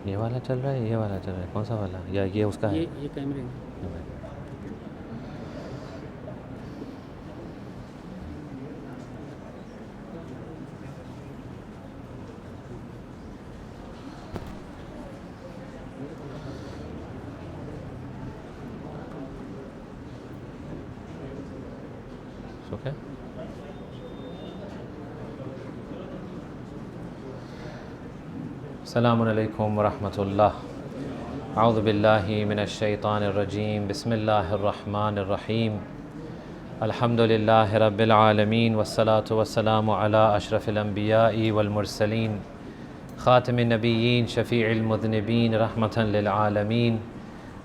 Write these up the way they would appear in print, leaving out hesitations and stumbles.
ये वाला चल रहा है, ये वाला चल रहा है, कौन सा वाला, या ये उसका है? ये कैमरे में। Okay. Assalamu alaikum wa rahmatullah. A'udhu billahi minash shaitanir rajim. Bismillahir rahmanir rahim. Alhamdulillahi rabbil alameen. Wassalatu wassalamu ala ashrafil anbiya'i wal mursaleen. Khatamin nabiyyin, shafi'il mudhnibin, rahmatan lil alameen.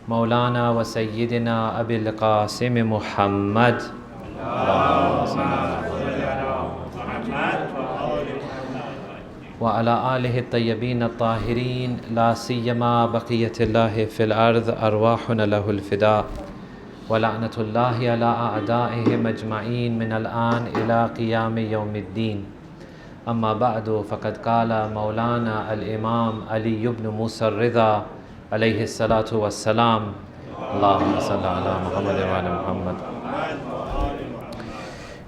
Maulana wa sayyidina Abil Qasim Muhammad. وعلى آله الطيبين الطاهرين لا سيما بقية الله في الأرض أرواحنا له الفداء ولعنة الله على أعدائهم أجمعين من الآن إلى قيام يوم الدين. أما بعد فقد قال مولانا الإمام علي بن موسى الرضا عليه الصلاة والسلام اللهم صل على محمد وعلى محمد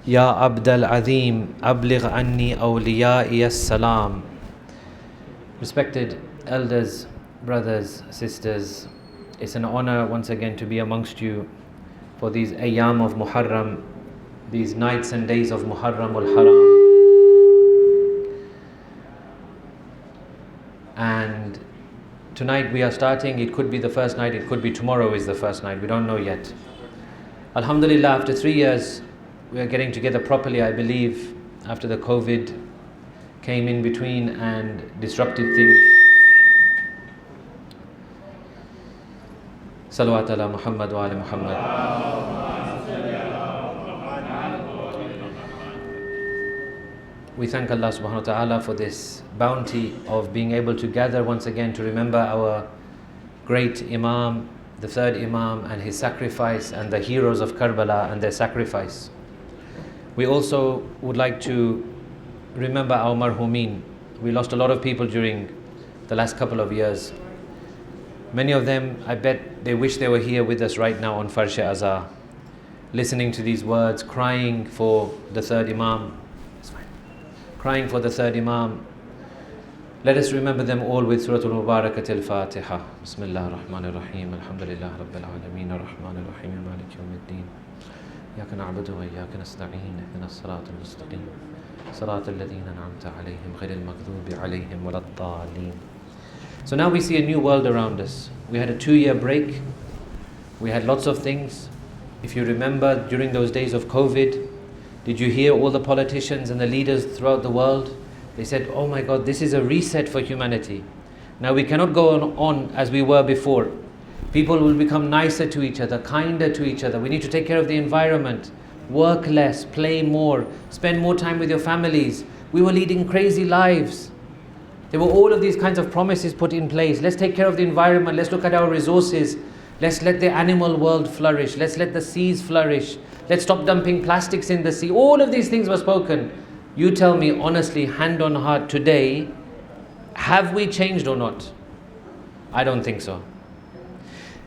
Ya Abdal Azim, abligh anni awliya'i as-salam. Respected elders, brothers, sisters, it's an honor once again to be amongst you for these ayyam of Muharram, these nights and days of Muharram al-Haram. And tonight we are starting, it could be the first night, it could be tomorrow is the first night, we don't know yet. Alhamdulillah, after 3 years, we are getting together properly, I believe, after the COVID came in between and disrupted things. Salawat ala Muhammad wa ala Muhammad. We thank Allah subhanahu wa ta'ala for this bounty of being able to gather once again to remember our great Imam, the third Imam, and his sacrifice, and the heroes of Karbala and their sacrifice. We also would like to remember our marhumeen. We lost a lot of people during the last couple of years. Many of them, I bet they wish they were here with us right now on Farsh Azhar, listening to these words, crying for the third Imam. It's fine. Crying for the third Imam. Let us remember them all with Surah Al-Mubarakat Al-Fatiha. Bismillah ar-Rahman ar-Rahim. Alhamdulillah Rabbil Alameen ar-Rahman ar-Rahim Malik Yawmiddin. إياك نعبد وإياك نستعين اهدنا الصراط المستقيم صراط الذين أنعمت عليهم غير المغضوب عليهم ولا الضالين. So now we see a new world around us. We had a 2-year break. We had lots of things. If you remember during those days of COVID, did you hear all the politicians and the leaders throughout the world? They said, oh my God, this is a reset for humanity. Now we cannot go on as we were before. People will become nicer to each other, kinder to each other. We need to take care of the environment, work less, play more, spend more time with your families. We were leading crazy lives. There were all of these kinds of promises put in place. Let's take care of the environment. Let's look at our resources. Let's let the animal world flourish. Let's let the seas flourish. Let's stop dumping plastics in the sea. All of these things were spoken. You tell me honestly, hand on heart, today, have we changed or not? I don't think so.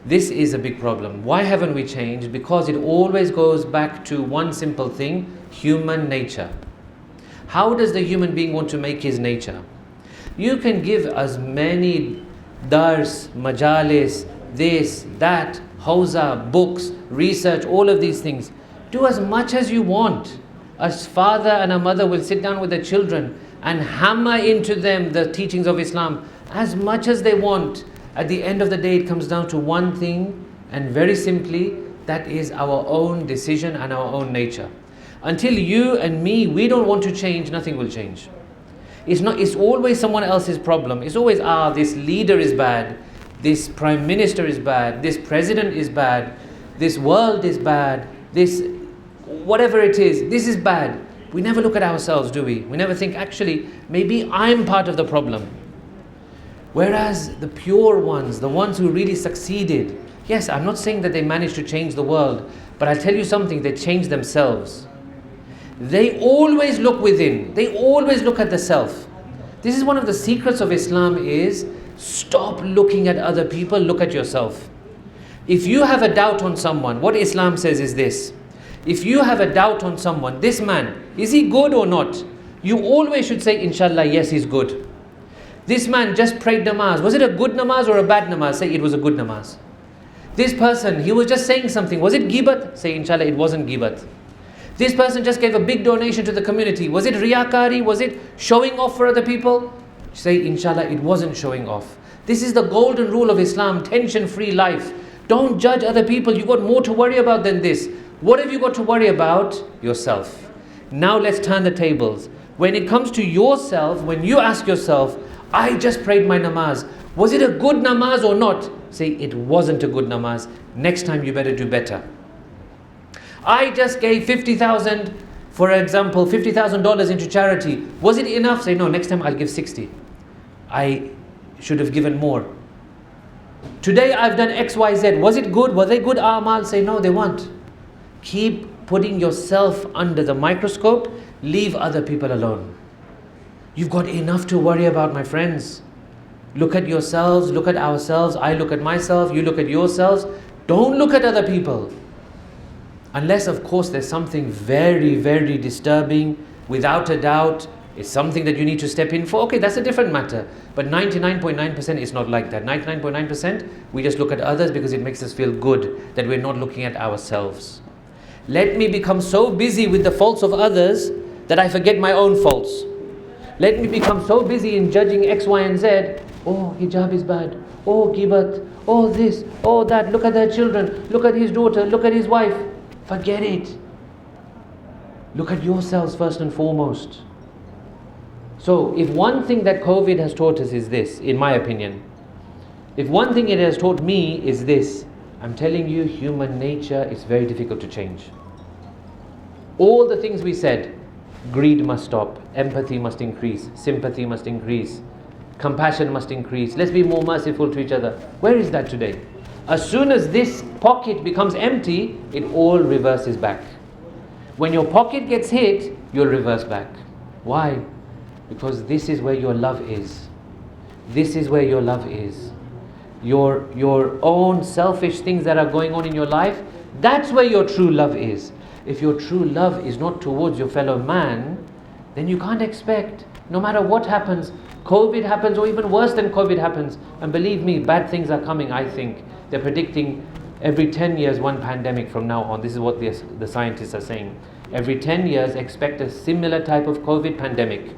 This is a big problem. Why haven't we changed? Because it always goes back to one simple thing, human nature. How does the human being want to make his nature? You can give as many dars, majalis, this, that, khoja, books, research, all of these things. Do as much as you want. A father and a mother will sit down with their children and hammer into them the teachings of Islam as much as they want. At the end of the day, it comes down to one thing, and very simply, that is our own decision and our own nature. Until you and me, we don't want to change, nothing will change. It's always someone else's problem. It's always, this leader is bad, this prime minister is bad, this president is bad, this world is bad, this whatever it is, this is bad. We never look at ourselves, do we? We never think, actually, maybe I'm part of the problem. Whereas the pure ones, the ones who really succeeded, yes, I'm not saying that they managed to change the world, but I'll tell you something, they changed themselves. They always look within. They always look at the self. This is one of the secrets of Islam is stop looking at other people, look at yourself. If you have a doubt on someone, what Islam says is this. If you have a doubt on someone, this man, is he good or not? You always should say, Inshallah, yes, he's good. This man just prayed namaz. Was it a good namaz or a bad namaz? Say, it was a good namaz. This person, he was just saying something. Was it ghibat? Say, Inshallah, it wasn't ghibat. This person just gave a big donation to the community. Was it riyakari? Was it showing off for other people? Say, Inshallah, it wasn't showing off. This is the golden rule of Islam, tension-free life. Don't judge other people. You've got more to worry about than this. What have you got to worry about? Yourself. Now let's turn the tables. When it comes to yourself, when you ask yourself, I just prayed my namaz. Was it a good namaz or not? Say, it wasn't a good namaz. Next time you better do better. I just gave 50,000, for example, $50,000 into charity. Was it enough? Say, no, next time I'll give 60. I should have given more. Today I've done X, Y, Z. Was it good? Were they good a'mal? Say, no, they weren't. Keep putting yourself under the microscope. Leave other people alone. You've got enough to worry about, my friends. Look at yourselves, look at ourselves. I look at myself, you look at yourselves. Don't look at other people. Unless, of course, there's something very, very disturbing, without a doubt, it's something that you need to step in for. Okay, that's a different matter. But 99.9% is not like that. 99.9%, we just look at others because it makes us feel good that we're not looking at ourselves. Let me become so busy with the faults of others that I forget my own faults. Let me become so busy in judging X, Y, and Z. Oh, hijab is bad. Oh, ghibat. Oh, this. Oh, that. Look at their children. Look at his daughter. Look at his wife. Forget it. Look at yourselves first and foremost. So, if one thing that COVID has taught us is this, in my opinion, if one thing it has taught me is this, I'm telling you, human nature is very difficult to change. All the things we said, greed must stop, empathy must increase, sympathy must increase, compassion must increase, let's be more merciful to each other. Where is that today? As soon as this pocket becomes empty, it all reverses back. When your pocket gets hit, you'll reverse back. Why? Because this is where your love is. This is where your love is. Your own selfish things that are going on in your life, that's where your true love is. If your true love is not towards your fellow man, then you can't expect, no matter what happens, COVID happens or even worse than COVID happens, and believe me, bad things are coming, I think. They're predicting every 10 years one pandemic from now on. This is what the scientists are saying. Every 10 years expect a similar type of COVID pandemic.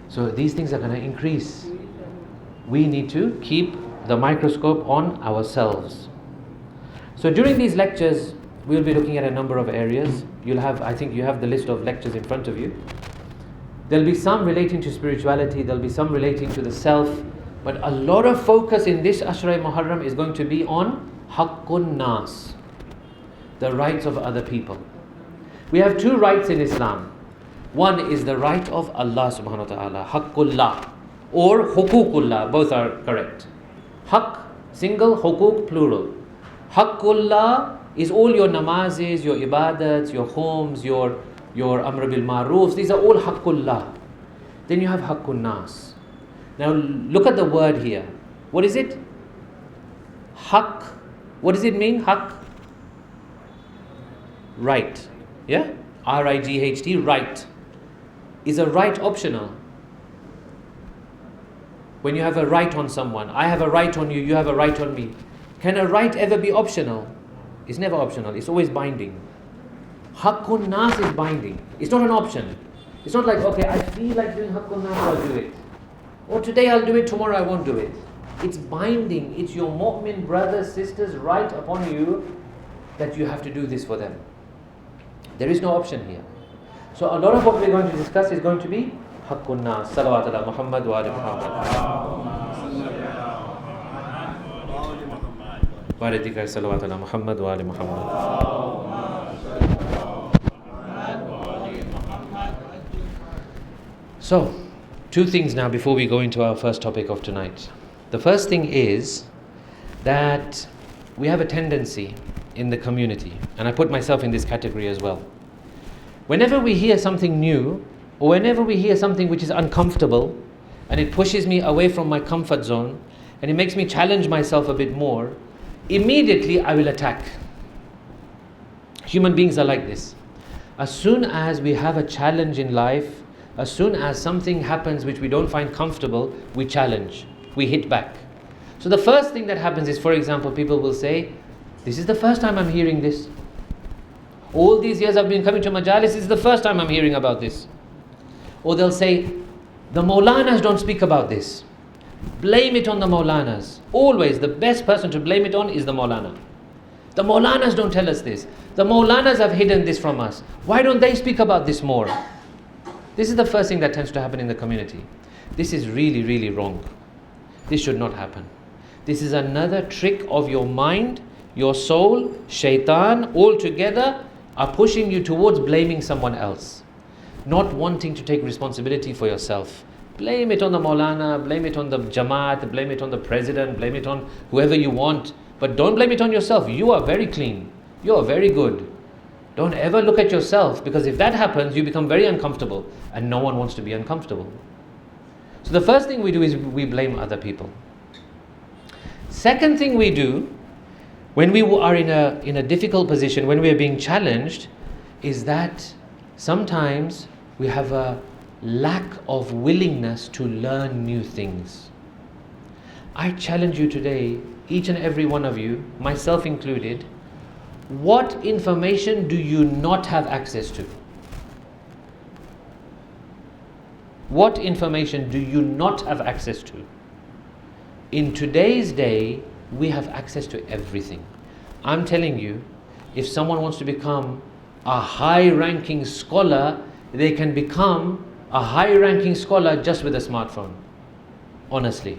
So these things are going to increase. We need to keep the microscope on ourselves. So during these lectures, we'll be looking at a number of areas. I think you have the list of lectures in front of you. There'll be some relating to spirituality, there'll be some relating to the self, but a lot of focus in this Ashra Muharram is going to be on Haqqun Nas, the rights of other people. We have two rights in Islam. One is the right of Allah subhanahu wa ta'ala, Haqqullah, or Huququllah, both are correct. Haqq, single, Huquq, plural. Haqqullah is all your namazes, your ibadats, your homes, your amr bil ma'ruf. These are all Haqqullah. Then you have Haqqun Nas. Now look at the word here. What is it? Haqq. What does it mean? Haqq? Right. Yeah? R-I-G-H-T, right. Is a right optional? When you have a right on someone, I have a right on you, you have a right on me. Can a right ever be optional? It's never optional, it's always binding. Haqqun Nas is binding. It's not an option. It's not like, okay, I feel like doing Haqqun Nas, I'll do it. Or today I'll do it, tomorrow I won't do it. It's binding. It's your mu'min brothers, sisters right upon you that you have to do this for them. There is no option here. So a lot of what we're going to discuss is going to be Haqqun Nas. Salawat ala Muhammad wa ali Muhammad. Wa radika salawat ala Muhammad wa ali Muhammad. So, two things now before we go into our first topic of tonight. The first thing is that we have a tendency in the community, and I put myself in this category as well, Whenever we hear something new, or whenever we hear something which is uncomfortable, and it pushes me away from my comfort zone, and it makes me challenge myself a bit more, immediately I will attack. Human beings are like this. As soon as we have a challenge in life, as soon as something happens which we don't find comfortable, we challenge, we hit back. So the first thing that happens is, for example, people will say, this is the first time I'm hearing this. All these years I've been coming to Majalis, this is the first time I'm hearing about this. Or they'll say, the Maulanas don't speak about this. Blame it on the Maulanas. Always the best person to blame it on is the Maulana. The Maulanas don't tell us this. The Maulanas have hidden this from us. Why don't they speak about this more? This is the first thing that tends to happen in the community. This is really, really wrong. This should not happen. This is another trick of your mind, your soul, shaitan, all together are pushing you towards blaming someone else. Not wanting to take responsibility for yourself. Blame it on the Maulana, blame it on the Jamaat, blame it on the president, blame it on whoever you want. But don't blame it on yourself. You are very clean. You are very good. Don't ever look at yourself, because if that happens, you become very uncomfortable, and no one wants to be uncomfortable. So the first thing we do is we blame other people. Second thing we do, when we are in a difficult position, when we are being challenged, is that sometimes we have a lack of willingness to learn new things. I challenge you today, each and every one of you, myself included, what information do you not have access to? What information do you not have access to? In today's day, we have access to everything. I'm telling you, if someone wants to become a high-ranking scholar, they can become a high-ranking scholar just with a smartphone. Honestly.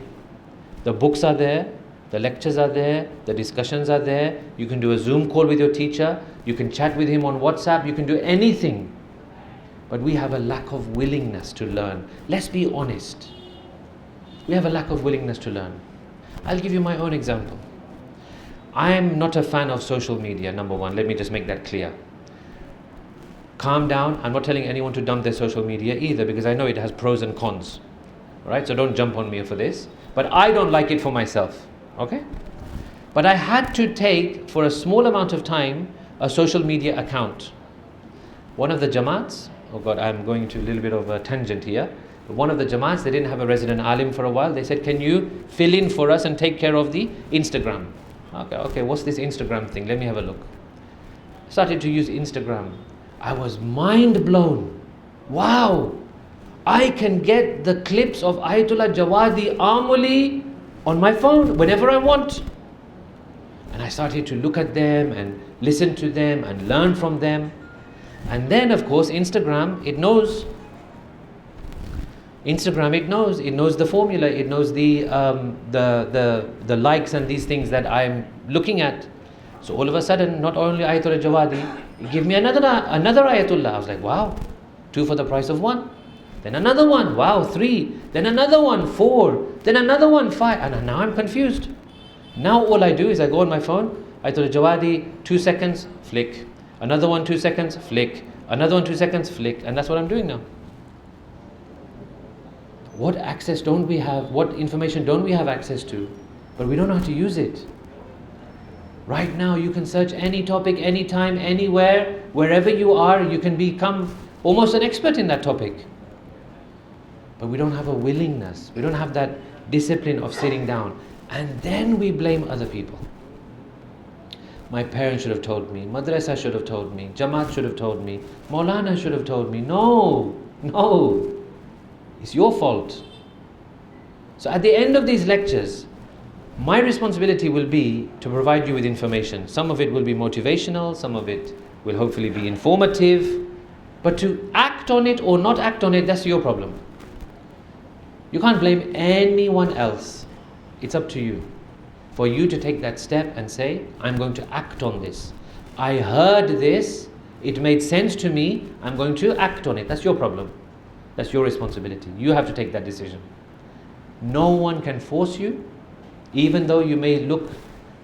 The books are there, the lectures are there, the discussions are there. You can do a Zoom call with your teacher, you can chat with him on WhatsApp, you can do anything. But we have a lack of willingness to learn. Let's be honest. We have a lack of willingness to learn. I'll give you my own example. I am not a fan of social media, number one. Let me just make that clear. Calm down. I'm not telling anyone to dump their social media either, because I know it has pros and cons. Right? So don't jump on me for this. But I don't like it for myself. Okay? But I had to take, for a small amount of time, a social media account. One of the Jamaats, oh God, I'm going to a little bit of a tangent here. But one of the Jamaats, they didn't have a resident alim for a while. They said, can you fill in for us and take care of the Instagram? Okay, what's this Instagram thing? Let me have a look. Started to use Instagram. I was mind blown. Wow! I can get the clips of Ayatollah Jawadi Amuli on my phone whenever I want. And I started to look at them and listen to them and learn from them. And then, of course, Instagram, it knows the formula, it knows the likes and these things that I'm looking at. So all of a sudden, not only Ayatollah Jawadi, give me another Ayatollah. I was like, wow, 2 for the price of 1. Then another one, wow, 3. Then another one, 4. Then another one, 5. And now I'm confused. Now all I do is I go on my phone, Ayatollah Jawadi, 2 seconds, flick. Another one, 2 seconds, flick. Another one, 2 seconds, flick. And that's what I'm doing now. What access don't we have? What information don't we have access to? But we don't know how to use it. Right now you can search any topic, anytime, anywhere, wherever you are, you can become almost an expert in that topic. But we don't have a willingness. We don't have that discipline of sitting down. And then we blame other people. My parents should have told me. Madrasa should have told me. Jamaat should have told me. Maulana should have told me. No. It's your fault. So at the end of these lectures, my responsibility will be to provide you with information. Some of it will be motivational, some of it will hopefully be informative. But to act on it or not act on it, that's your problem. You can't blame anyone else. It's up to you. For you to take that step and say, I'm going to act on this. I heard this, it made sense to me, I'm going to act on it. That's your problem. That's your responsibility. You have to take that decision. No one can force you, even though you may look,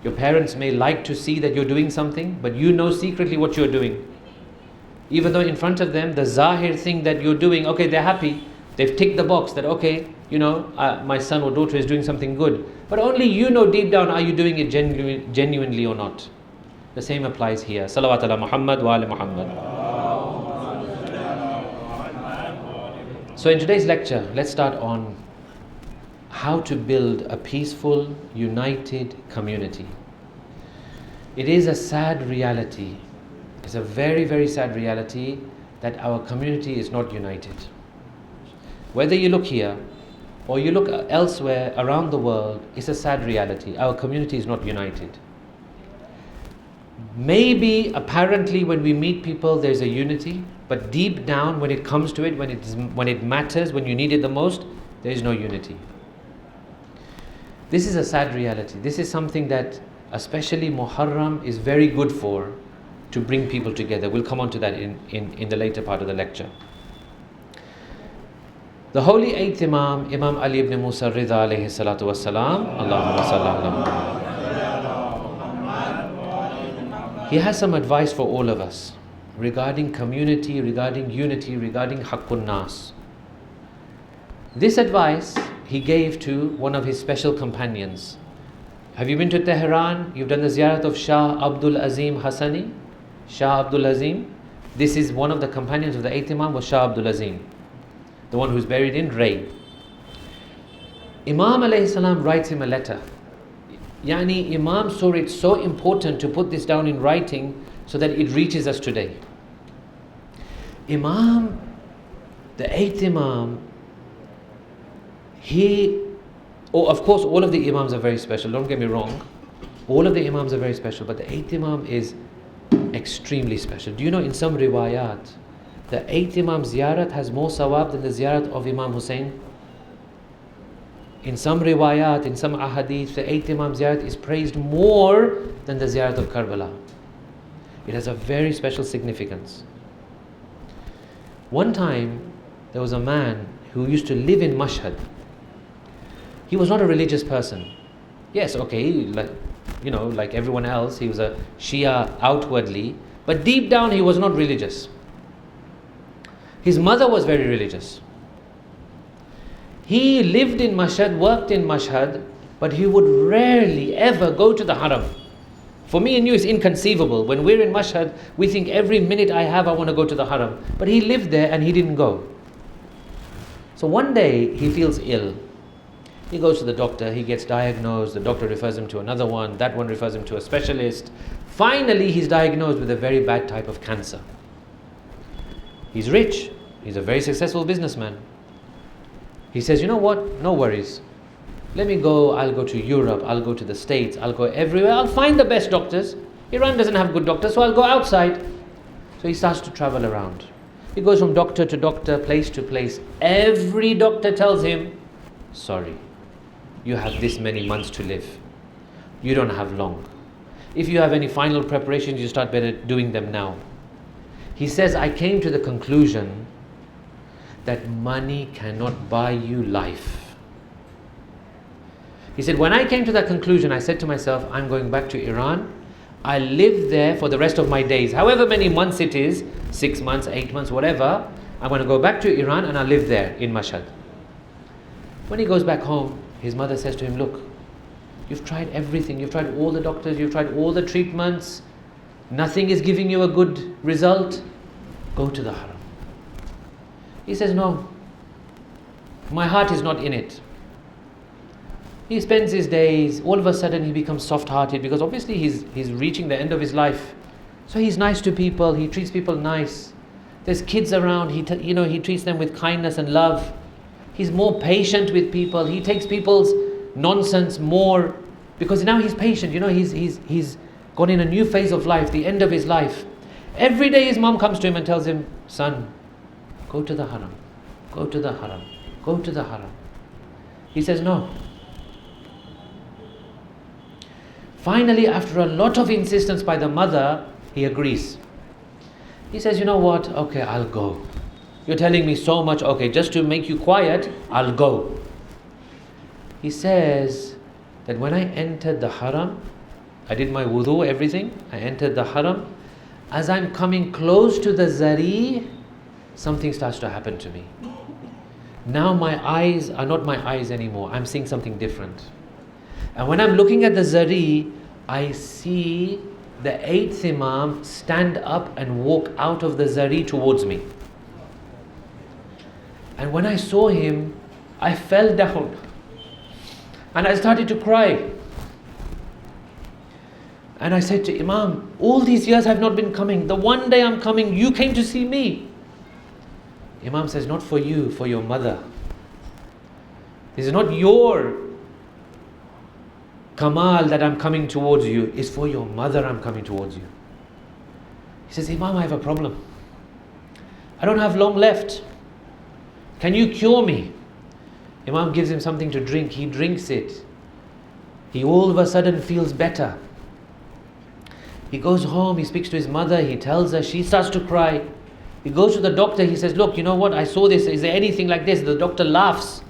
your parents may like to see that you're doing something, but you know secretly what you're doing. Even though in front of them, the zahir thing that you're doing, okay, they're happy. They've ticked the box that, okay, my son or daughter is doing something good. But only you know deep down, are you doing it genuinely or not? The same applies here. Salawat ala Muhammad wa ala Muhammad. So in today's lecture, let's start on how to build a peaceful, united community. It is a sad reality. It's a very, very sad reality that our community is not united. Whether you look here or you look elsewhere around the world, it's a sad reality. Our community is not united. Maybe apparently when we meet people there's a unity, but deep down when it comes to it, when it matters, when you need it the most, there is no unity. This is a sad reality. This is something that especially Muharram is very good for, to bring people together. We'll come on to that in the later part of the lecture. The holy 8th Imam, Imam Ali ibn Musa Reza alayhi salatu wassalam, Allahumma salli ala Muhammad. He has some advice for all of us regarding community, regarding unity, regarding haqqun nas. This advice he gave to one of his special companions. Have you been to Tehran? You've done the ziyarat of Shah Abdul Azim Hassani? Shah Abdul Azim. This is one of the companions of the 8th Imam, was Shah Abdul Azim, the one who's buried in Ray. Imam alayhi salam writes him a letter. Yani Imam saw it so important to put this down in writing so that it reaches us today. Imam, the 8th Imam, of course all of the Imams are very special, don't get me wrong. All of the Imams are very special, but the 8th Imam is extremely special. Do you know in some riwayat, the 8th Imam ziyarat has more sawab than the ziyarat of Imam Hussein? In some riwayat, in some ahadith, the 8th Imam ziyarat is praised more than the ziyarat of Karbala. It has a very special significance. One time, there was a man who used to live in Mashhad. He was not a religious person. Yes, okay, like everyone else, he was a Shia outwardly, but deep down he was not religious. His mother was very religious. He lived in Mashhad, worked in Mashhad, but he would rarely ever go to the haram. For me and you, it's inconceivable. When we're in Mashhad, we think every minute I have, I want to go to the haram. But he lived there and he didn't go. So one day, he feels ill. He goes to the doctor, he gets diagnosed, the doctor refers him to another one, that one refers him to a specialist. Finally, he's diagnosed with a very bad type of cancer. He's rich, he's a very successful businessman. He says, you know what, no worries. Let me go, I'll go to Europe, I'll go to the States, I'll go everywhere, I'll find the best doctors. Iran doesn't have good doctors, so I'll go outside. So he starts to travel around. He goes from doctor to doctor, place to place. Every doctor tells him, sorry, you have this many months to live. You don't have long. If you have any final preparations, you start better doing them now. He says, I came to the conclusion that money cannot buy you life. He said, when I came to that conclusion, I said to myself, I'm going back to Iran. I live there for the rest of my days. However many months it is, 6 months, 8 months, whatever, I'm going to go back to Iran and I'll live there in Mashhad. When he goes back home, his mother says to him, look, you've tried everything. You've tried all the doctors. You've tried all the treatments. Nothing is giving you a good result. Go to the haram. He says, no, my heart is not in it. He spends his days, all of a sudden he becomes soft-hearted because obviously he's reaching the end of his life. So he's nice to people, he treats people nice. There's kids around, he treats them with kindness and love. He's more patient with people, he takes people's nonsense more because now he's patient, he's gone in a new phase of life, the end of his life. Every day his mom comes to him and tells him, son, go to the haram, go to the haram, go to the haram. He says no. Finally, after a lot of insistence by the mother, he agrees. He says, you know what, okay, I'll go. You're telling me so much, okay, just to make you quiet, I'll go. He says that when I entered the haram, I did my wudu, everything, I entered the haram, As I'm coming close to the zari, something starts to happen to me. Now my eyes are not my eyes anymore. I'm seeing something different. And when I'm looking at the zari, I see the 8th Imam stand up and walk out of the zari towards me. And when I saw him, I fell down and I started to cry. And I said to Imam, all these years I've not been coming. The one day I'm coming, you came to see me. Imam says, not for you, for your mother. This is not your kamal that I'm coming towards you. It's for your mother I'm coming towards you. He says, Imam, I have a problem. I don't have long left. Can you cure me? Imam gives him something to drink. He drinks it. He all of a sudden feels better. He goes home, he speaks to his mother, he tells her, she starts to cry. He goes to the doctor, he says, look, you know what, I saw this, is there anything like this? The doctor laughs.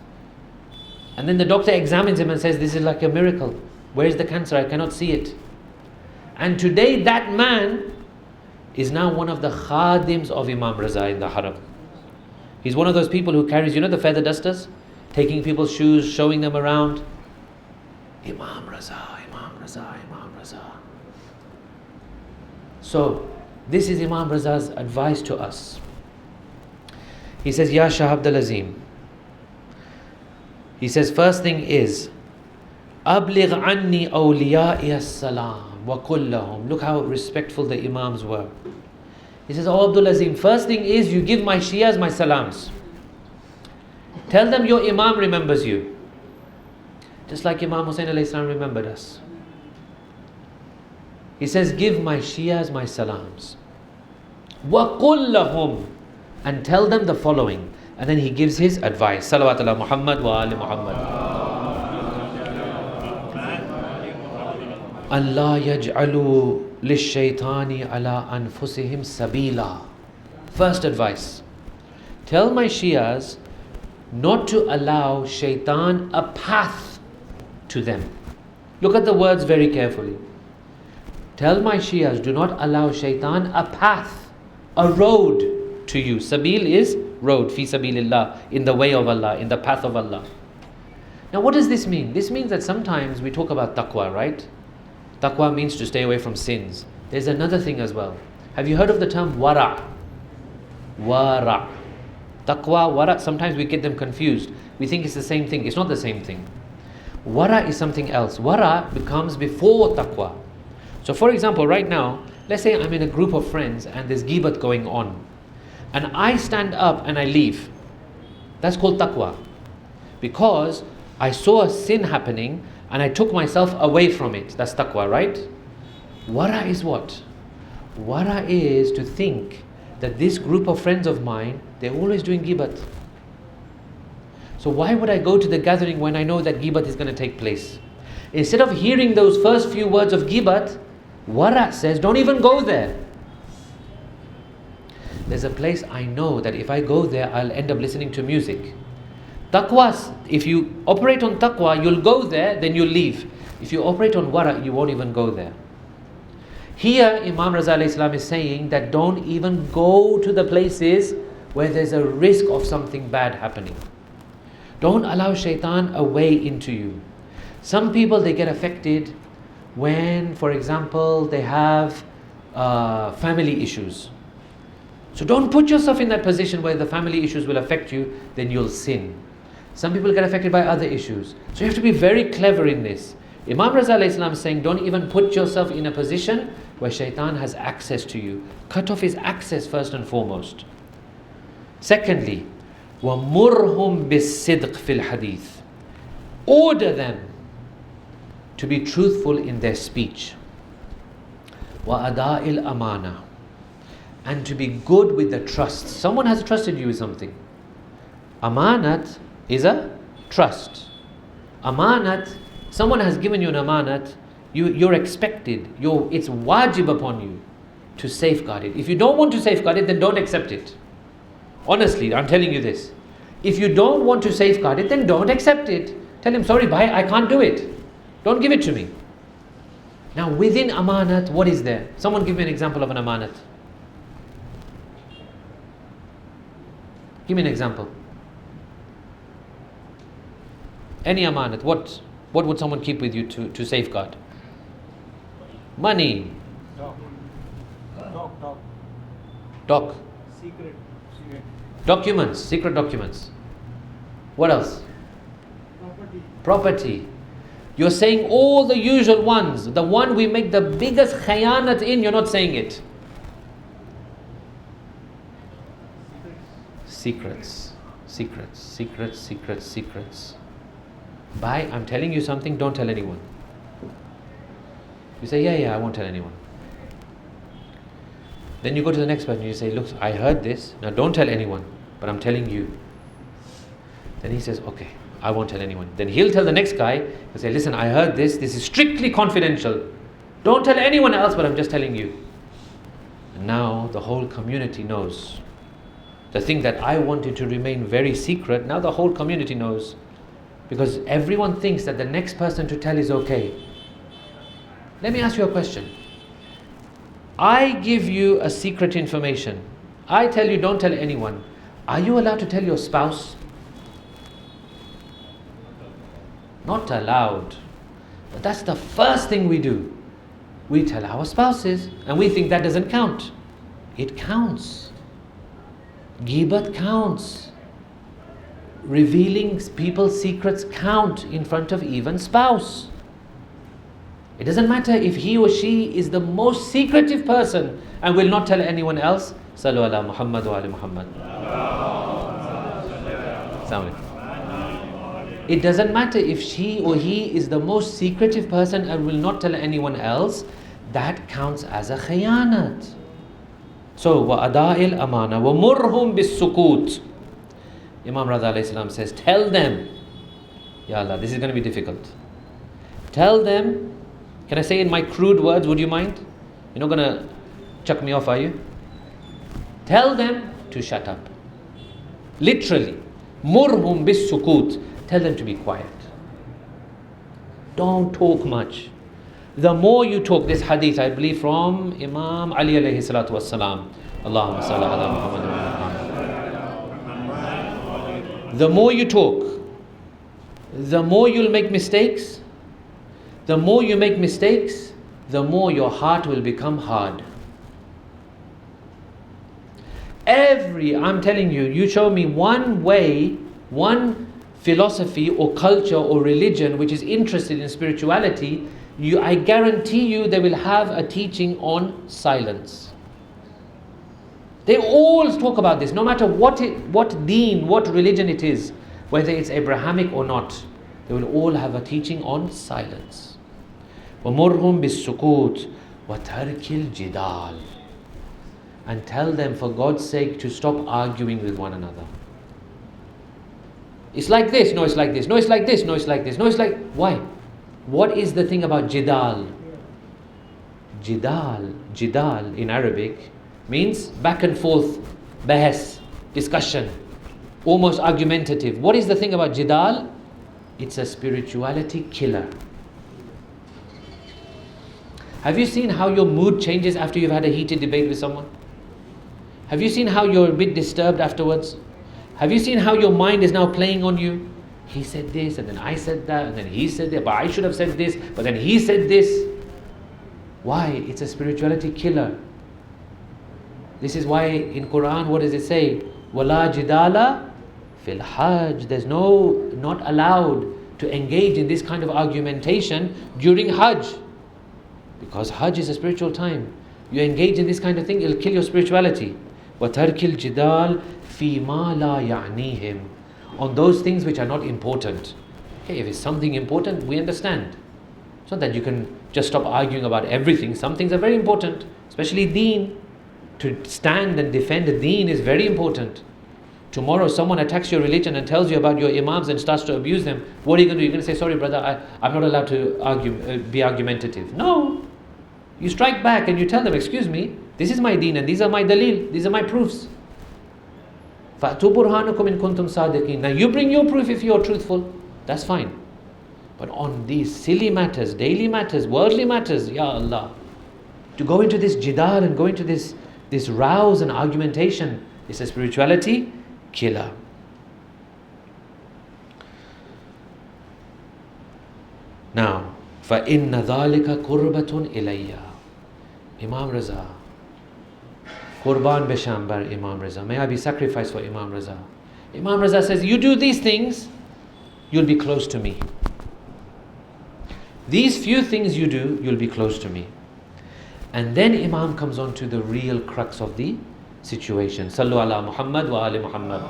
And then the doctor examines him and says, this is like a miracle. Where is the cancer? I cannot see it. And today that man is now one of the khadims of Imam Reza in the haram. He's one of those people who carries, the feather dusters? Taking people's shoes, showing them around. Imam Reza, Imam Reza, Imam Reza. So, this is Imam Reza's advice to us. He says, Ya Shah Abdul Azim. He says, first thing is, Abligh anni awliya'i as-salam wa kullahum. Look how respectful the Imams were. He says, Oh Abdul Azim, first thing is you give my Shias my salams. Tell them your Imam remembers you. Just like Imam Hussain alayhi salam remembered us. He says, give my Shias my salams. وَقُلْ لَهُمْ. And tell them the following. And then he gives his advice. Salawat ala Muhammad wa ali Muhammad. Allah yaj'alu lish-shaytani ala anfusihim sabila. First advice. Tell my Shias not to allow shaitan a path to them. Look at the words very carefully. Tell my Shias, do not allow shaitan a path, a road to you. Sabil is road, fi sabilillah, in the way of Allah, in the path of Allah. Now what does this mean? This means that sometimes we talk about taqwa, right? Taqwa means to stay away from sins. There's another thing as well. Have you heard of the term wara'? Wara'. Taqwa, wara', sometimes we get them confused. We think it's the same thing. It's not the same thing. Wara' is something else. Wara' becomes before taqwa. So for example, right now, let's say I'm in a group of friends and there's ghibat going on. And I stand up and I leave. That's called taqwa. Because I saw a sin happening and I took myself away from it. That's taqwa, right? Wara' is what? Wara' is to think that this group of friends of mine, they're always doing ghibat. So why would I go to the gathering when I know that ghibat is going to take place? Instead of hearing those first few words of ghibat, wara' says, don't even go there. There's a place I know that if I go there, I'll end up listening to music. Taqwa, if you operate on taqwa, you'll go there, then you'll leave. If you operate on wara', you won't even go there. Here, Imam Reza alayhi salam is saying that don't even go to the places where there's a risk of something bad happening. Don't allow shaitan a way into you. Some people, they get affected when, for example, they have family issues. So don't put yourself in that position where the family issues will affect you, then you'll sin. Some people get affected by other issues. So you have to be very clever in this. Imam Reza alayhi salam is saying, don't even put yourself in a position where shaitan has access to you. Cut off his access first and foremost. Secondly, وَمُرْهُمْ بِالصِّدْقِ فِي الْحَدِيثِ. Order them to be truthful in their speech. وَأَدَاءِ الْأَمَانَةِ. And to be good with the trust. Someone has trusted you with something. Amanat is a trust. Amanat, someone has given you an amanat, you're expected, it's wajib upon you to safeguard it. If you don't want to safeguard it, then don't accept it. Honestly, I'm telling you this. If you don't want to safeguard it, then don't accept it. Tell him, sorry, bhai, I can't do it. Don't give it to me. Now within amanat, what is there? Someone give me an example of an amanat. Give me an example. Any amanat, what would someone keep with you to safeguard? Money. Doc. Secret. Documents, secret documents. What else? Property. You're saying all the usual ones. The one we make the biggest khayanat in, you're not saying it. Secrets. Bhai, I'm telling you something, don't tell anyone. You say, yeah, I won't tell anyone. Then you go to the next person and you say, look, I heard this, now don't tell anyone, but I'm telling you. Then he says, okay, I won't tell anyone. Then he'll tell the next guy, he'll say, listen, I heard this is strictly confidential. Don't tell anyone else, but I'm just telling you. And now the whole community knows. The thing that I wanted to remain very secret, now the whole community knows. Because everyone thinks that the next person to tell is okay. Let me ask you a question. I give you a secret information. I tell you don't tell anyone. Are you allowed to tell your spouse? Not allowed. But that's the first thing we do. We tell our spouses and we think that doesn't count. It counts. Ghibat counts. Revealing people's secrets count in front of even spouse. It doesn't matter if he or she is the most secretive person and will not tell anyone else. Sallu ala Muhammad wa ali Muhammad. It doesn't matter if she or he is the most secretive person and will not tell anyone else. That counts as a khiyanat. So, wa ada'il amana wa murhum bis sukut. Imam Reza alayhi salam says, tell them. Ya Allah, this is going to be difficult. Tell them. Can I say in my crude words, would you mind? You're not going to chuck me off, are you? Tell them to shut up. Literally. Murhum bis sukut. Tell them to be quiet. Don't talk much. The more you talk, this hadith I believe from Imam Ali alayhi salatu wassalam. Allahumma salli ala Muhammad wa ala. The more you talk, the more you'll make mistakes. The more you make mistakes, the more your heart will become hard. I'm telling you, you show me one way, one philosophy or culture or religion which is interested in spirituality, I guarantee you they will have a teaching on silence. They all talk about this, no matter what deen, what religion it is, whether it's Abrahamic or not, they will all have a teaching on silence. وَمُرْهُمْ بِالسُّكُوتِ وَتَرْكِ الْجِدَالِ. And tell them, for God's sake, to stop arguing with one another. It's like this, no it's like this, no it's like this, no it's like this, no it's like... Why? What is the thing about jidal? Jidal in Arabic means back and forth, bahas, discussion, almost argumentative. What is the thing about jidal? It's a spirituality killer. Have you seen how your mood changes after you've had a heated debate with someone? Have you seen how you're a bit disturbed afterwards? Have you seen how your mind is now playing on you? He said this, and then I said that, and then he said that, but I should have said this, but then he said this. Why? It's a spirituality killer. This is why in Quran, what does it say? وَلَا جِدَالَ فِي الْحَجِّ. There's not allowed to engage in this kind of argumentation during Hajj. Because Hajj is a spiritual time. You engage in this kind of thing, it'll kill your spirituality. وَتَرْكِ الْجِدَالِ فِي مَا لَا يَعْنِيهِمْ. On those things which are not important. Okay, if it's something important, we understand. It's not that you can just stop arguing about everything. Some things are very important, especially deen. To stand and defend the deen is very important. Tomorrow someone attacks your religion and tells you about your imams and starts to abuse them. What are you going to do? You're going to say, sorry brother, I'm not allowed to be argumentative. No. You strike back and you tell them, excuse me, this is my deen and these are my dalil, these are my proofs. فَأْتُوا بُرْهَانَكُمْ إِن كُنْتُمْ صَادِقِينَ. Now you bring your proof if you're truthful. That's fine. But on these silly matters, daily matters, worldly matters, Ya Allah, to go into this jidal and go into this rows and argumentation is a spirituality killer. Now, فَإِنَّ ذَلِكَ قُرْبَةٌ إِلَيَّ. Imam Reza, Qurban Besham bar Imam Reza. May I be sacrificed for Imam Reza. Imam Reza says, you do these things, you'll be close to me. These few things you do, you'll be close to me. And then Imam comes on to the real crux of the situation. Sallu ala Muhammad wa ali Muhammad.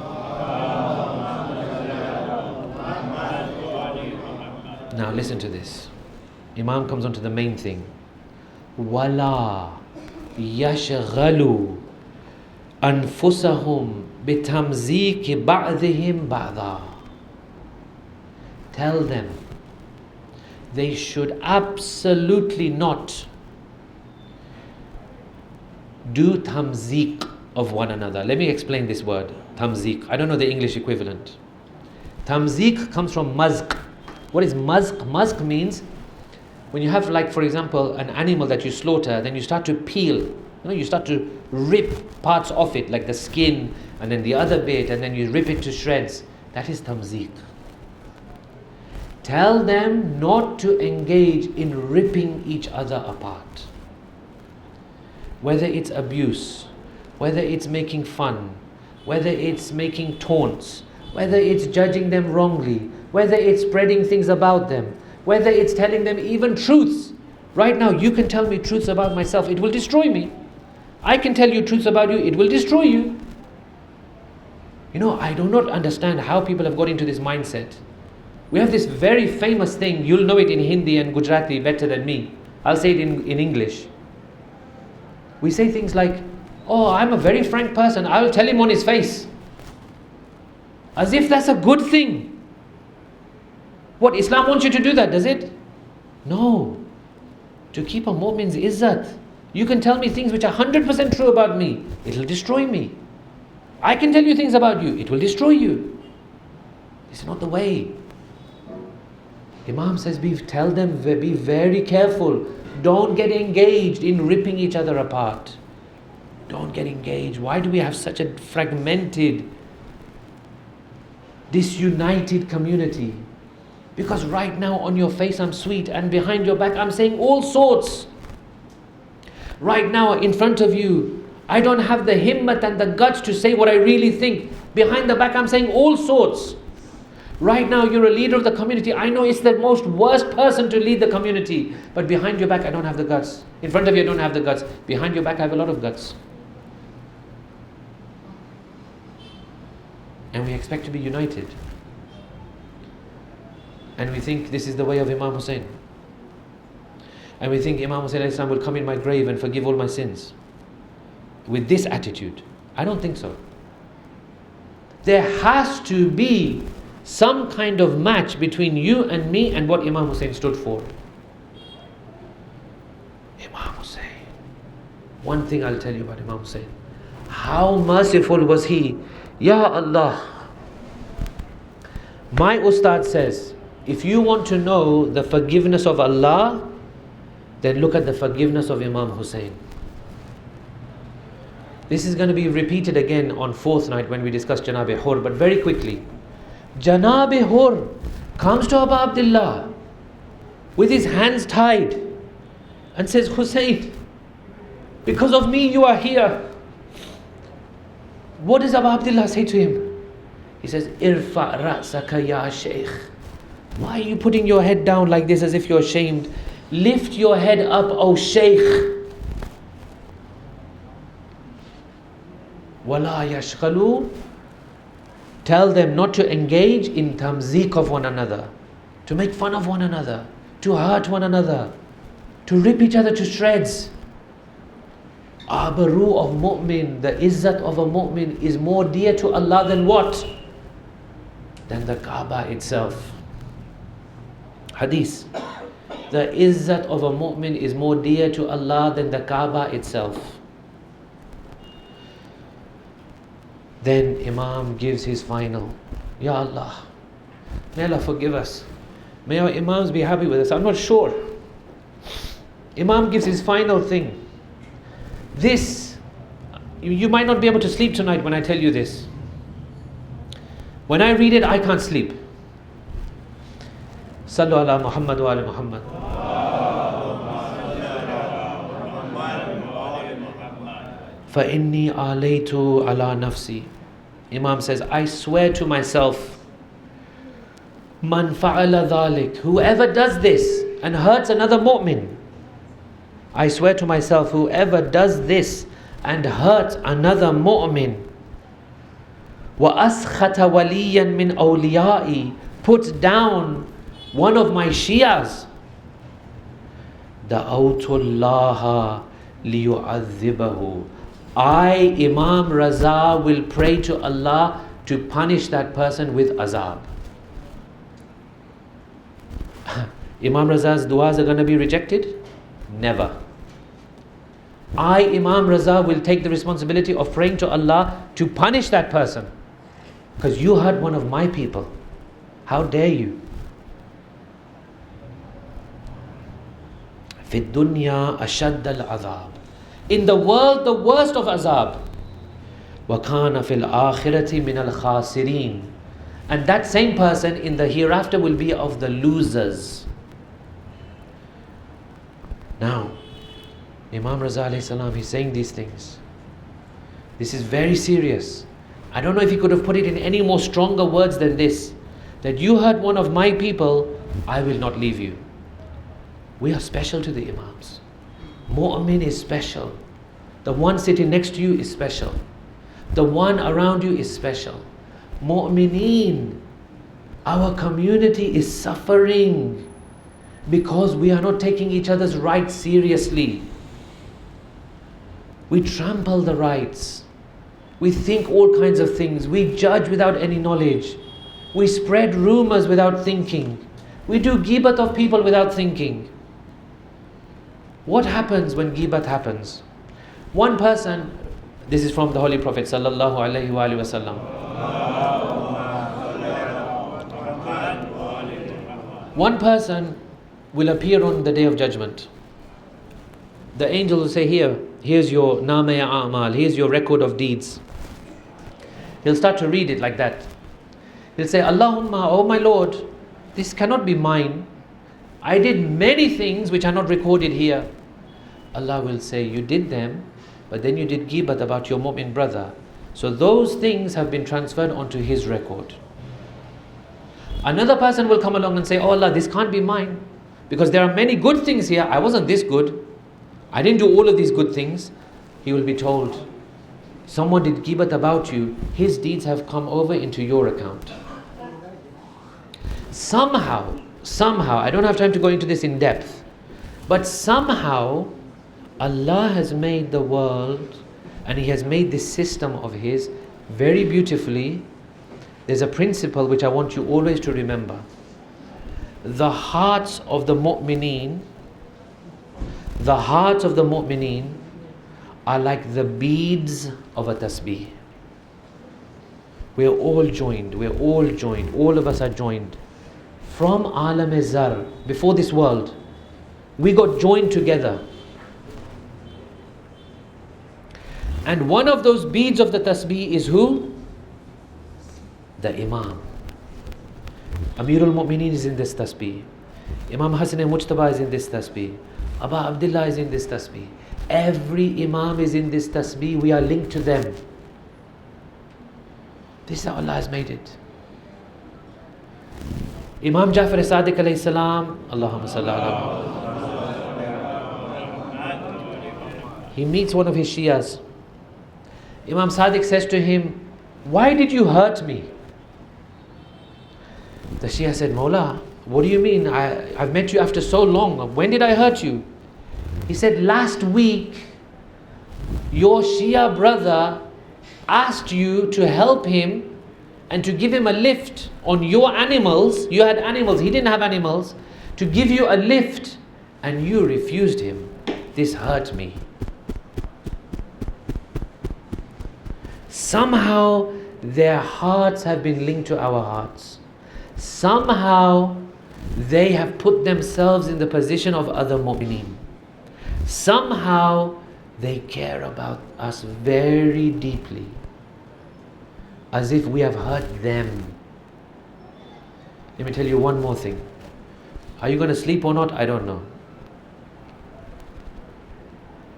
Now listen to this. Imam comes on to the main thing. وَلَا يَشْغَلُوا أَنفُسَهُمْ بِتَمْزِيكِ بَعْضِهِمْ بَعْضًا. Tell them they should absolutely not do tamzeek of one another. Let me explain this word, tamzeek. I don't know the English equivalent. Tamzeek comes from mazq. What is mazq? Mazq means when you have, like, for example, an animal that you slaughter, then you start to peel. You start to rip parts off it, like the skin, and then the other bit, and then you rip it to shreds. That is tamzeek. Tell them not to engage in ripping each other apart. Whether it's abuse, whether it's making fun, whether it's making taunts, whether it's judging them wrongly, whether it's spreading things about them, whether it's telling them even truths. Right now, you can tell me truths about myself, it will destroy me. I can tell you truths about you, it will destroy you. I do not understand how people have got into this mindset. We have this very famous thing, you'll know it in Hindi and Gujarati better than me. I'll say it in English. We say things like, oh, I'm a very frank person, I'll tell him on his face. As if that's a good thing. What, Islam wants you to do that, does it? No. To keep a mu'min's izzat. You can tell me things which are 100% true about me. It'll destroy me. I can tell you things about you. It will destroy you. This is not the way. Imam says, tell them, be very careful. Don't get engaged in ripping each other apart. Don't get engaged. Why do we have such a fragmented, disunited community? Because right now on your face I'm sweet and behind your back I'm saying all sorts. Right now in front of you, I don't have the himmat and the guts to say what I really think. Behind the back I'm saying all sorts. Right now you're a leader of the community. I know it's the most worst person to lead the community. But behind your back I don't have the guts. In front of you I don't have the guts. Behind your back I have a lot of guts. And we expect to be united. And we think this is the way of Imam Hussein. And we think Imam Hussein Islam will come in my grave and forgive all my sins. With this attitude. I don't think so. There has to be some kind of match between you and me and what Imam Hussein stood for. Imam Hussein. One thing I'll tell you about Imam Hussein. How merciful was he? Ya Allah. My Ustad says, if you want to know the forgiveness of Allah, then look at the forgiveness of Imam Hussein. This is going to be repeated again on fourth night when we discuss Janab-e-Hur, but very quickly. Janab-e-Hur comes to Abu Abdullah with his hands tied and says, Hussein, because of me you are here. What does Abu Abdullah say to him? He says, Irfa ra'saka ya Shaykh. Why are you putting your head down like this as if you're ashamed? Lift your head up, O Shaykh. Wala yashghalu. Tell them not to engage in tamzeek of one another, to make fun of one another, to hurt one another, to rip each other to shreds. Abaru of mu'min, the izzat of a mu'min is more dear to Allah than what? Than the Kaaba itself. Hadith. The izzat of a mu'min is more dear to Allah than the Kaaba itself. Then Imam gives his final. Ya Allah, may Allah forgive us. May our Imams be happy with us. I'm not sure. Imam gives his final thing. This, you might not be able to sleep tonight when I tell you this. When I read it, I can't sleep. Sallu ala Muhammad wa ala Muhammad. فَإِنِّي عَلَيْتُ عَلَى نَفْسِي. Imam says, I swear to myself, Man fa'ala dhalik, whoever does this and hurts another mu'min, I swear to myself, whoever does this and hurts another mu'min, وَأَسْخَةَ وَلِيًّا مِنْ أَوْلِيَائِي, put down one of my Shias, دَعَوْتُ اللَّهَ لِيُعَذِّبَهُ, I, Imam Reza, will pray to Allah to punish that person with azab. Imam Reza's du'as are going to be rejected? Never. I, Imam Reza, will take the responsibility of praying to Allah to punish that person because you hurt one of my people. How dare you? فِي الدُّنْيَا أَشَدَّ الْعَذَابِ, in the world the worst of azab. وَكَانَ فِي الْآخِرَةِ مِنَ الْخَاسِرِينَ, and that same person in the hereafter will be of the losers. Now, Imam Reza alayhi salam, he's saying these things. This is very serious. I don't know if he could have put it in any more stronger words than this. That you hurt one of my people, I will not leave you. We are special to the Imams. Mu'min is special. The one sitting next to you is special. The one around you is special. Mu'mineen, our community is suffering because we are not taking each other's rights seriously. We trample the rights. We think all kinds of things. We judge without any knowledge. We spread rumors without thinking. We do ghibat of people without thinking. What happens when ghibat happens? One person, this is from the Holy Prophet sallallahu alaihi wasallam. One person will appear on the Day of Judgment. The angel will say, here's your Name A'mal, here's your record of deeds. He'll start to read it like that. He'll say, Allahumma, oh my Lord, this cannot be mine. I did many things which are not recorded here. Allah will say, you did them, but then you did ghibat about your mu'min brother. So those things have been transferred onto his record. Another person will come along and say, oh Allah, this can't be mine, because there are many good things here. I wasn't this good. I didn't do all of these good things. He will be told, someone did ghibat about you. His deeds have come over into your account. Somehow, I don't have time to go into this in depth, but somehow Allah has made the world and He has made this system of His very beautifully. There's a principle which I want you always to remember. The hearts of the mu'mineen are like the beads of a tasbih. We're all joined, all of us are joined. From Alam-e-Zar, before this world, we got joined together. And one of those beads of the tasbih is who? The Imam. Amirul Mu'mineen is in this tasbih. Imam Hassan al-Mujtaba is in this tasbih. Aba Abdullah is in this tasbih. Every Imam is in this tasbih. We are linked to them. This is how Allah has made it. Imam Jafar Sadiq alayhi salam, Allahumma salli ala Muhammad. He meets one of his Shias. Imam Sadiq says to him, why did you hurt me? The Shia said, Mawla, what do you mean? I've met you after so long. When did I hurt you? He said, last week, your Shia brother asked you to help him and to give him a lift on your animals. You had animals, he didn't have animals. To give you a lift, and you refused him. This hurt me. Somehow their hearts have been linked to our hearts. Somehow They have put themselves in the position of other mu'mineen. Somehow they care about us very deeply, as if we have hurt them. Let me tell you one more thing. Are you going to sleep or not? I don't know.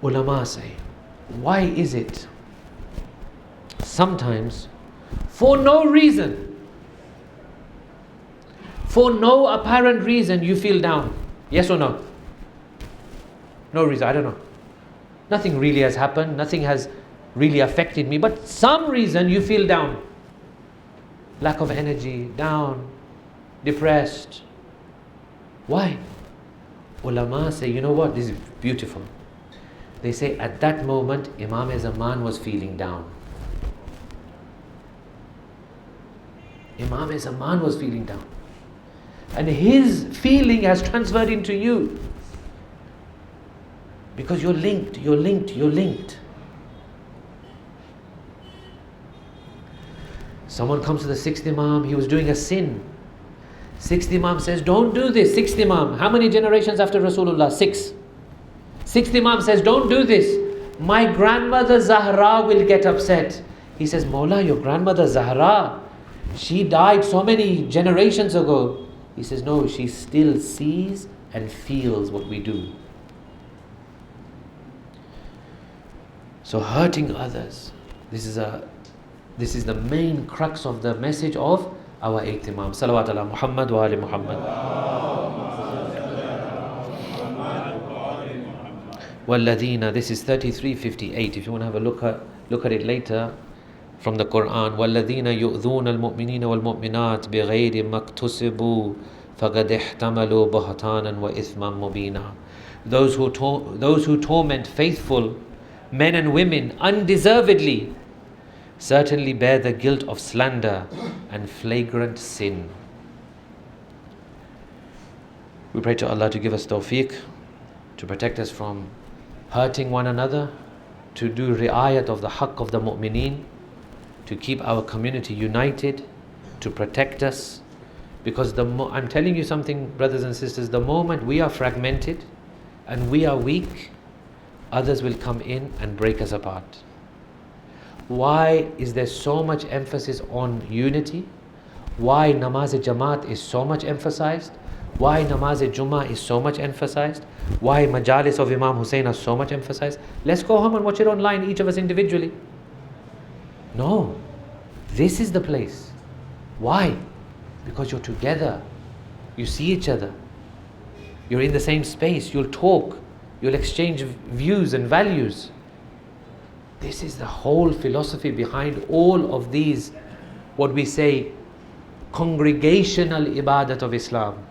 Ulama say, why is it sometimes, for no reason, for no apparent reason, you feel down? Yes or no? No reason, I don't know. Nothing really has happened, nothing has really affected me, but some reason you feel down. Lack of energy, down, depressed. Why? Ulama say, you know what, this is beautiful. They say at that moment, Imam Zaman was feeling down. Imam Zaman was feeling down. And his feeling has transferred into you. Because you're linked, you're linked, you're linked. Someone comes to the sixth Imam, he was doing a sin. Sixth Imam says, don't do this. Sixth Imam, how many generations after Rasulullah? 6. Sixth Imam says, don't do this. My grandmother Zahra will get upset. He says, Mawla, your grandmother Zahra, she died so many generations ago. He says, no, she still sees and feels what we do. So hurting others, this is the main crux of the message of our 8th Imam. Salawat ala Muhammad wa ali Muhammad. Walladina, this is 3358. If you want to have a look at it later from the Quran. Walladina yu'dhuna al-mu'minina wal-mu'minat bighayri maktusibu faqad ihtamalu buhtanan wa ithman mubina. Those who torment faithful men and women undeservedly certainly bear the guilt of slander and flagrant sin. We pray to Allah to give us tawfiq, to protect us from hurting one another, to do ri'ayat of the haqq of the mu'mineen, to keep our community united, to protect us. Because I'm telling you something, brothers and sisters, the moment we are fragmented and we are weak, others will come in and break us apart. Why is there so much emphasis on unity? Why namaz-e-jamaat is so much emphasized? Why namaz-e-Jummah is so much emphasized? Why Majalis of Imam Hussein are so much emphasized? Let's go home and watch it online, each of us individually. No, this is the place. Why? Because you're together. You see each other. You're in the same space. You'll talk. You'll exchange views and values. This is the whole philosophy behind all of these, what we say, congregational ibadat of Islam,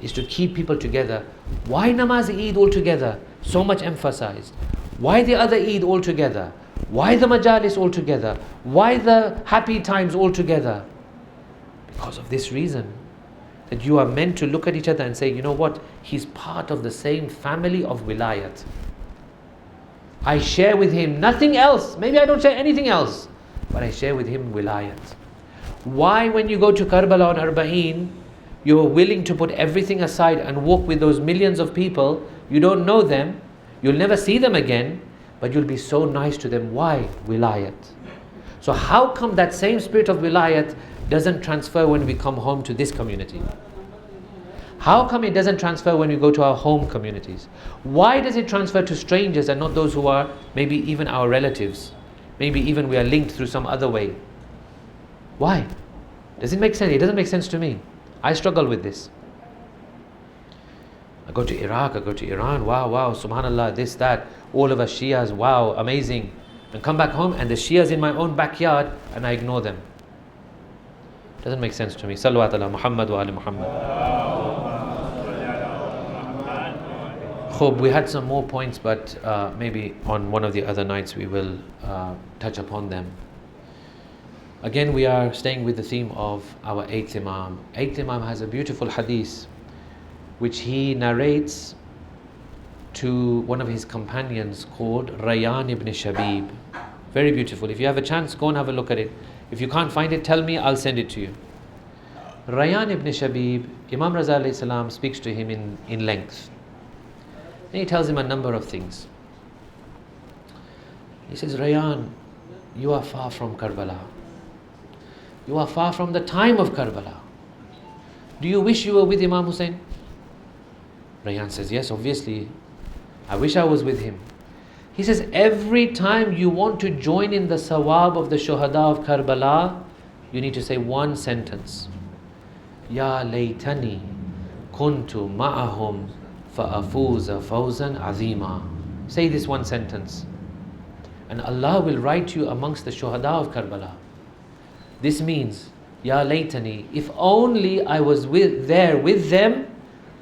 is to keep people together. Why namaz-e-Eid all together? So much emphasized. Why the other Eid all together? Why the majalis all together? Why the happy times all together? Because of this reason, that you are meant to look at each other and say, you know what, he's part of the same family of wilayat. I share with him nothing else. Maybe I don't share anything else, but I share with him wilayat. Why when you go to Karbala on Arba'een, you're willing to put everything aside and walk with those millions of people? You don't know them, you'll never see them again, but you'll be so nice to them. Why? Wilayat. So how come that same spirit of wilayat doesn't transfer when we come home to this community? How come it doesn't transfer when we go to our home communities? Why does it transfer to strangers and not those who are maybe even our relatives? Maybe even we are linked through some other way. Why? Does it make sense? It doesn't make sense to me. I struggle with this. I go to Iraq, I go to Iran, wow, subhanallah, this, that, all of us Shias, wow, amazing. And come back home and the Shias in my own backyard and I ignore them. Doesn't make sense to me. Salawat ala Muhammad wa ali Muhammad. Khob, we had some more points, but maybe on one of the other nights we will touch upon them. Again, we are staying with the theme of our 8th Imam. 8th Imam has a beautiful hadith which he narrates to one of his companions called Rayyan ibn Shabib. Very beautiful. If you have a chance, go and have a look at it. If you can't find it, tell me, I'll send it to you. Rayyan ibn Shabib, Imam Reza alayhi salam speaks to him in length. And he tells him a number of things. He says, Rayyan, you are far from Karbala. You are far from the time of Karbala. Do you wish you were with Imam Hussein? Rayyan says, yes, obviously. I wish I was with him. He says, every time you want to join in the sawab of the shuhada of Karbala, you need to say one sentence. Ya laytani kuntu ma'ahum fa'afuza fawzan azima. Say this one sentence, and Allah will write you amongst the shuhada of Karbala. This means, Ya laytani, if only I was there with them,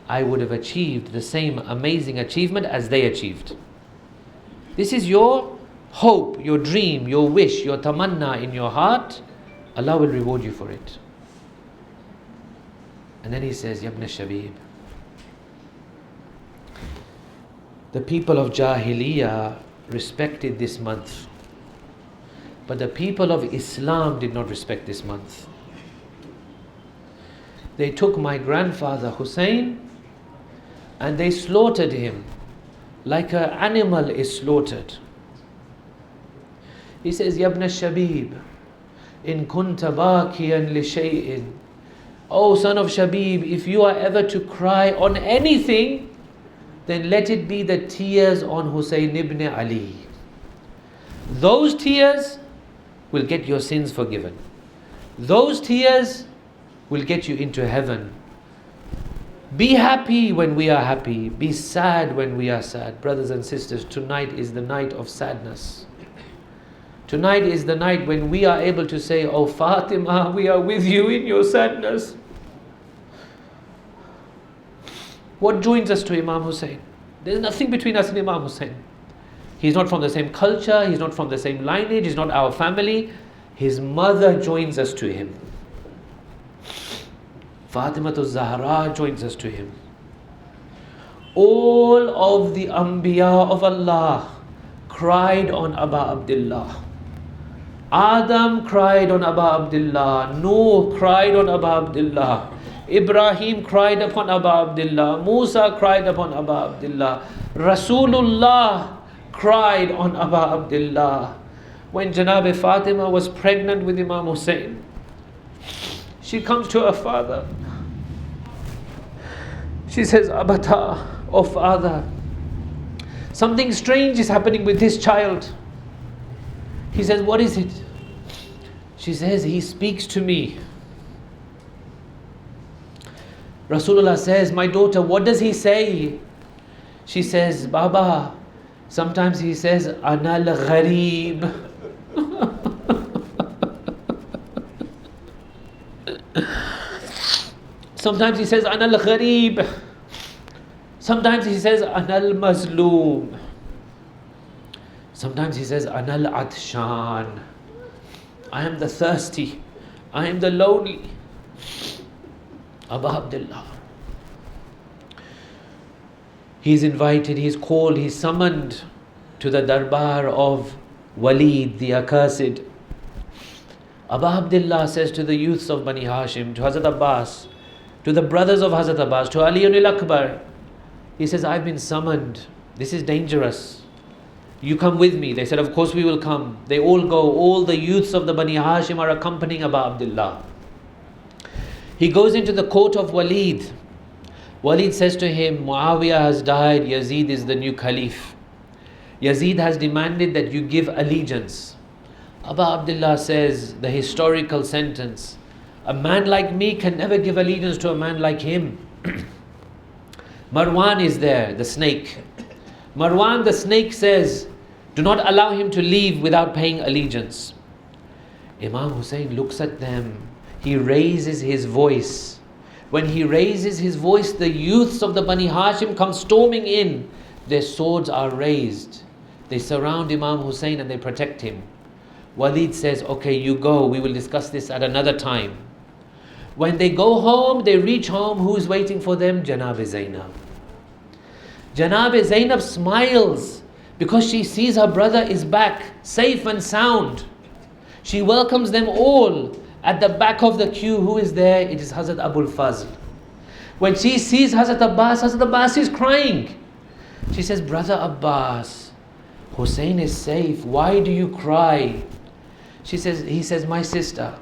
I would have achieved the same amazing achievement as they achieved. This is your hope, your dream, your wish, your tamanna in your heart. Allah will reward you for it. And then he says, Ibn Shabib, the people of Jahiliyyah respected this month, but the people of Islam did not respect this month. They took my grandfather Hussein and they slaughtered him like an animal is slaughtered. He says, Ibn Shabib, in kunta bakiyan li shay'in, O son of Shabib, if you are ever to cry on anything, then let it be the tears on Hussein ibn Ali. Those tears will get your sins forgiven. Those tears will get you into heaven. Be happy when we are happy. Be sad when we are sad. Brothers and sisters, tonight is the night of sadness. Tonight is the night when we are able to say, Oh Fatima, we are with you in your sadness. What joins us to Imam Hussein? There is nothing between us and Imam Hussein. He's not from the same culture, he's not from the same lineage, he's not our family. His mother joins us to him. Fatima Zahra joins us to him. All of the Anbiya of Allah cried on Aba Abdullah. Adam cried on Aba Abdullah. Noah cried on Aba Abdullah. Ibrahim cried upon Aba Abdullah. Musa cried upon Aba Abdullah. Rasulullah cried on Aba Abdullah. When Janab Fatima was pregnant with Imam Hussein, she comes to her father. She says, Abata, oh father, something strange is happening with this child. He says, what is it? She says, he speaks to me. Rasulullah says, my daughter, what does he say? She says, Baba, sometimes he says, Anal Gharib. Sometimes he says, Anal Gharib. Sometimes he says, Anal Mazloom. Sometimes he says, Anal Atshan. I am the thirsty. I am the lonely. Aba Abdullah. He's invited, he's called, he's summoned to the darbar of Walid, the accursed. Aba Abdullah says to the youths of Bani Hashim, to Hazrat Abbas, to the brothers of Hazrat Abbas, to Ali al-Akbar, he says, I've been summoned. This is dangerous. You come with me. They said, of course we will come. They all go. All the youths of the Bani Hashim are accompanying Aba Abdullah. He goes into the court of Walid. Walid says to him, Muawiyah has died, Yazid is the new caliph. Yazid has demanded that you give allegiance. Aba Abdullah says the historical sentence, a man like me can never give allegiance to a man like him. Marwan is there, the snake. Marwan the snake says, do not allow him to leave without paying allegiance. Imam Hussein looks at them. He raises his voice. When he raises his voice, the youths of the Bani Hashim come storming in. Their swords are raised. They surround Imam Hussein and they protect him. Walid says, okay, you go. We will discuss this at another time. When they go home, they reach home. Who is waiting for them? Janab Zainab. Janab Zainab smiles because she sees her brother is back, safe and sound. She welcomes them all. At the back of the queue, who is there? It is Hazrat Abul Fazl. When she sees Hazrat Abbas is crying. She says, Brother Abbas, Hussein is safe. Why do you cry? He says, my sister,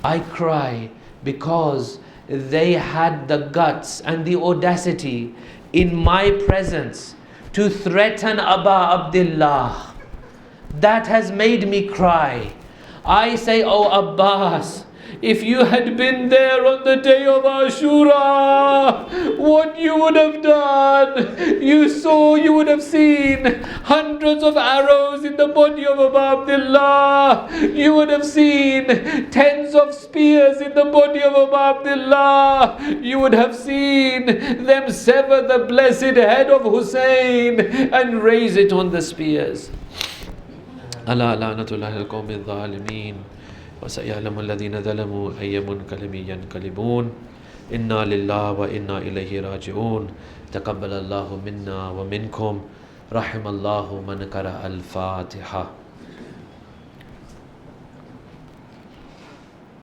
I cry because they had the guts and the audacity in my presence to threaten Aba Abdullah. That has made me cry. I say, oh Abbas, if you had been there on the day of Ashura, what you would have done? You would have seen hundreds of arrows in the body of Abu Abdullah. You would have seen tens of spears in the body of Abu Abdullah. You would have seen them sever the blessed head of Hussein and raise it on the spears. Allah la'natullahi al-qawmi al-zalimin. وَسَيَعْلَمُ الَّذِينَ ظَلَمُوا أَيَّ مُنْقَلِبٍ يَنْقَلِبُونَ إِنَّا لِلَّهِ وَإِنَّا إِلَيْهِ راجعون تقبل الله منا ومنكم رحم الله من قرأ الفاتحة.